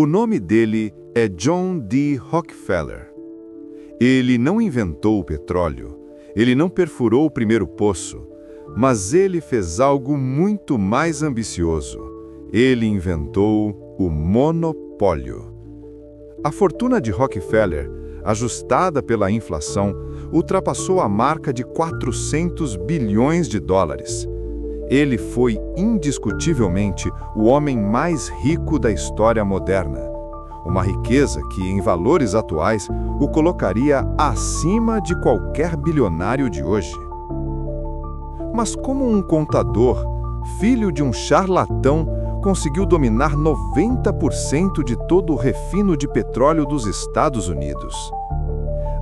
O nome dele é John D. Rockefeller. Ele não inventou o petróleo, ele não perfurou o primeiro poço, mas ele fez algo muito mais ambicioso. Ele inventou o monopólio. A fortuna de Rockefeller, ajustada pela inflação, ultrapassou a marca de 400 bilhões de dólares. Ele foi indiscutivelmente o homem mais rico da história moderna. Uma riqueza que, em valores atuais, o colocaria acima de qualquer bilionário de hoje. Mas como um contador, filho de um charlatão, conseguiu dominar 90% de todo o refino de petróleo dos Estados Unidos?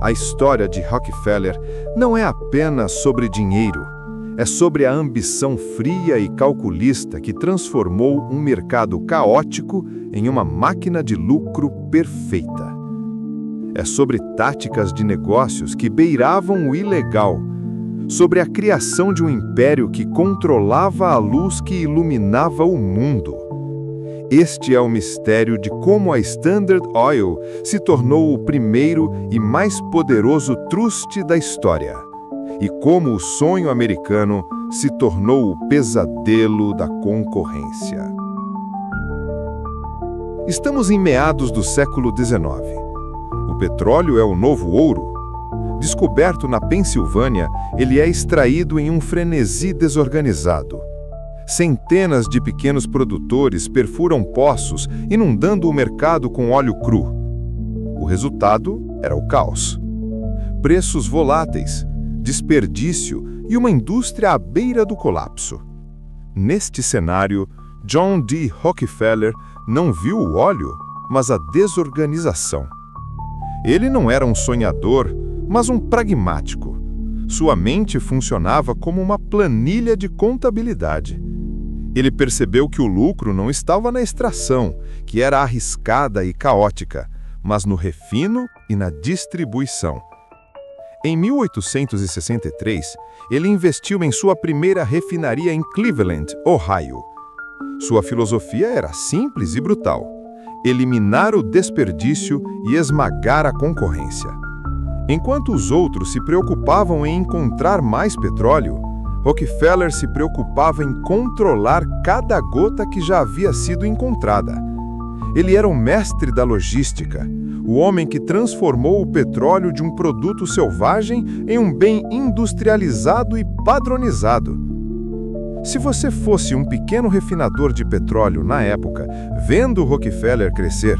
A história de Rockefeller não é apenas sobre dinheiro, é sobre a ambição fria e calculista que transformou um mercado caótico em uma máquina de lucro perfeita. É sobre táticas de negócios que beiravam o ilegal, sobre a criação de um império que controlava a luz que iluminava o mundo. Este é o mistério de como a Standard Oil se tornou o primeiro e mais poderoso truste da história, e como o sonho americano se tornou o pesadelo da concorrência. Estamos em meados do século XIX. O petróleo é o novo ouro. Descoberto na Pensilvânia, ele é extraído em um frenesi desorganizado. Centenas de pequenos produtores perfuram poços, inundando o mercado com óleo cru. O resultado era o caos. Preços voláteis, desperdício e uma indústria à beira do colapso. Neste cenário, John D. Rockefeller não viu o óleo, mas a desorganização. Ele não era um sonhador, mas um pragmático. Sua mente funcionava como uma planilha de contabilidade. Ele percebeu que o lucro não estava na extração, que era arriscada e caótica, mas no refino e na distribuição. Em 1863, ele investiu em sua primeira refinaria em Cleveland, Ohio. Sua filosofia era simples e brutal: eliminar o desperdício e esmagar a concorrência. Enquanto os outros se preocupavam em encontrar mais petróleo, Rockefeller se preocupava em controlar cada gota que já havia sido encontrada. Ele era o mestre da logística, o homem que transformou o petróleo de um produto selvagem em um bem industrializado e padronizado. Se você fosse um pequeno refinador de petróleo na época, vendo Rockefeller crescer,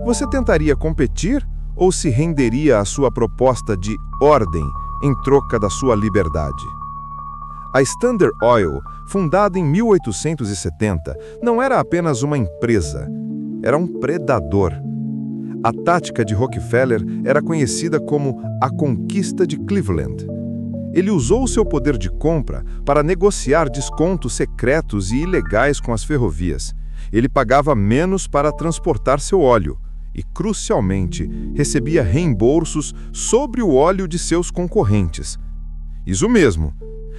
você tentaria competir ou se renderia à sua proposta de ordem em troca da sua liberdade? A Standard Oil, fundada em 1870, não era apenas uma empresa, era um predador. A tática de Rockefeller era conhecida como a Conquista de Cleveland. Ele usou seu poder de compra para negociar descontos secretos e ilegais com as ferrovias. Ele pagava menos para transportar seu óleo e, crucialmente, recebia reembolsos sobre o óleo de seus concorrentes. Isso mesmo.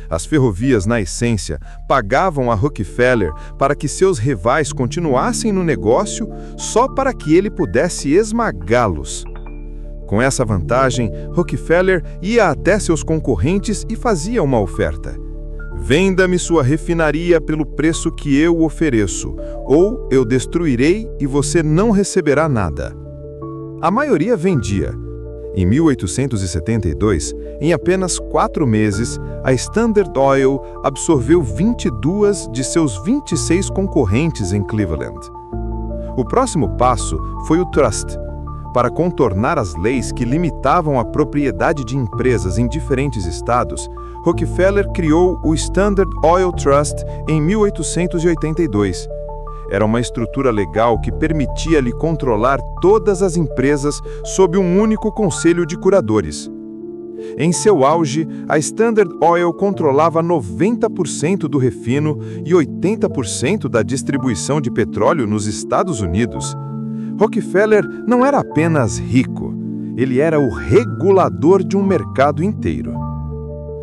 As ferrovias, na essência, pagavam a Rockefeller para que seus rivais continuassem no negócio só para que ele pudesse esmagá-los. Com essa vantagem, Rockefeller ia até seus concorrentes e fazia uma oferta: venda-me sua refinaria pelo preço que eu ofereço, ou eu destruirei e você não receberá nada. A maioria vendia. Em 1872, em apenas 4 meses, a Standard Oil absorveu 22 de seus 26 concorrentes em Cleveland. O próximo passo foi o trust. Para contornar as leis que limitavam a propriedade de empresas em diferentes estados, Rockefeller criou o Standard Oil Trust em 1882. Era uma estrutura legal que permitia-lhe controlar todas as empresas sob um único conselho de curadores. Em seu auge, a Standard Oil controlava 90% do refino e 80% da distribuição de petróleo nos Estados Unidos. Rockefeller não era apenas rico, ele era o regulador de um mercado inteiro.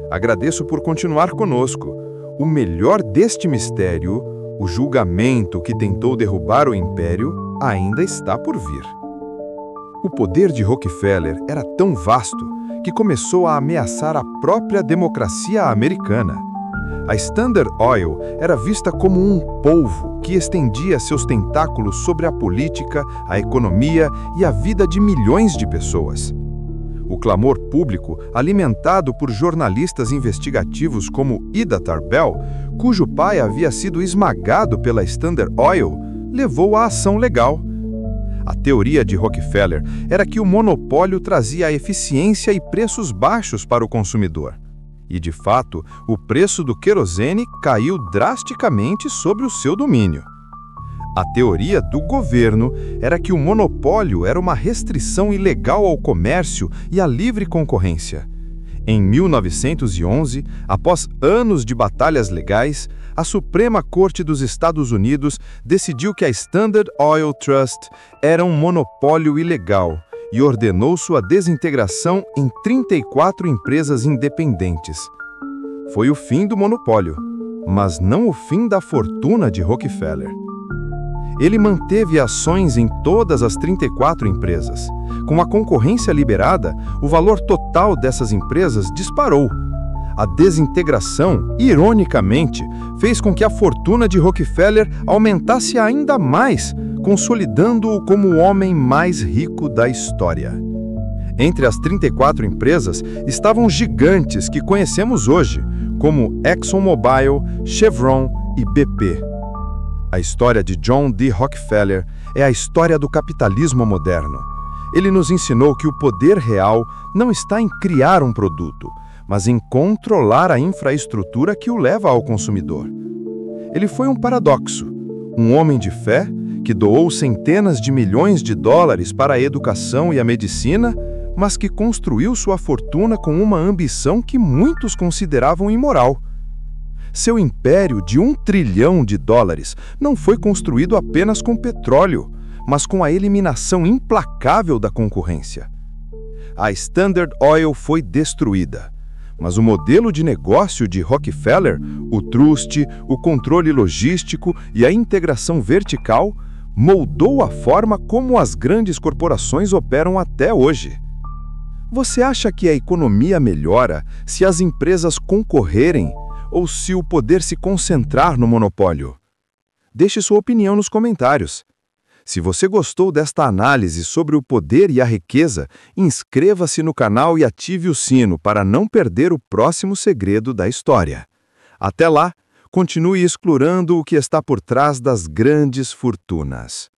Agradeço por continuar conosco. O melhor deste mistério, o julgamento que tentou derrubar o império, ainda está por vir. O poder de Rockefeller era tão vasto que começou a ameaçar a própria democracia americana. A Standard Oil era vista como um polvo que estendia seus tentáculos sobre a política, a economia e a vida de milhões de pessoas. O clamor público, alimentado por jornalistas investigativos como Ida Tarbell, cujo pai havia sido esmagado pela Standard Oil, levou à ação legal. A teoria de Rockefeller era que o monopólio trazia eficiência e preços baixos para o consumidor. E, de fato, o preço do querosene caiu drasticamente sob o seu domínio. A teoria do governo era que o monopólio era uma restrição ilegal ao comércio e à livre concorrência. Em 1911, após anos de batalhas legais, a Suprema Corte dos Estados Unidos decidiu que a Standard Oil Trust era um monopólio ilegal e ordenou sua desintegração em 34 empresas independentes. Foi o fim do monopólio, mas não o fim da fortuna de Rockefeller. Ele manteve ações em todas as 34 empresas. Com a concorrência liberada, o valor total dessas empresas disparou. A desintegração, ironicamente, fez com que a fortuna de Rockefeller aumentasse ainda mais, consolidando-o como o homem mais rico da história. Entre as 34 empresas estavam gigantes que conhecemos hoje, como ExxonMobil, Chevron e BP. A história de John D. Rockefeller é a história do capitalismo moderno. Ele nos ensinou que o poder real não está em criar um produto, mas em controlar a infraestrutura que o leva ao consumidor. Ele foi um paradoxo, um homem de fé que doou centenas de milhões de dólares para a educação e a medicina, mas que construiu sua fortuna com uma ambição que muitos consideravam imoral. Seu império de $1 trilhão não foi construído apenas com petróleo, mas com a eliminação implacável da concorrência. A Standard Oil foi destruída, mas o modelo de negócio de Rockefeller, o trust, o controle logístico e a integração vertical, moldou a forma como as grandes corporações operam até hoje. Você acha que a economia melhora se as empresas concorrerem ou se o poder se concentrar no monopólio? Deixe sua opinião nos comentários. Se você gostou desta análise sobre o poder e a riqueza, inscreva-se no canal e ative o sino para não perder o próximo segredo da história. Até lá, continue explorando o que está por trás das grandes fortunas.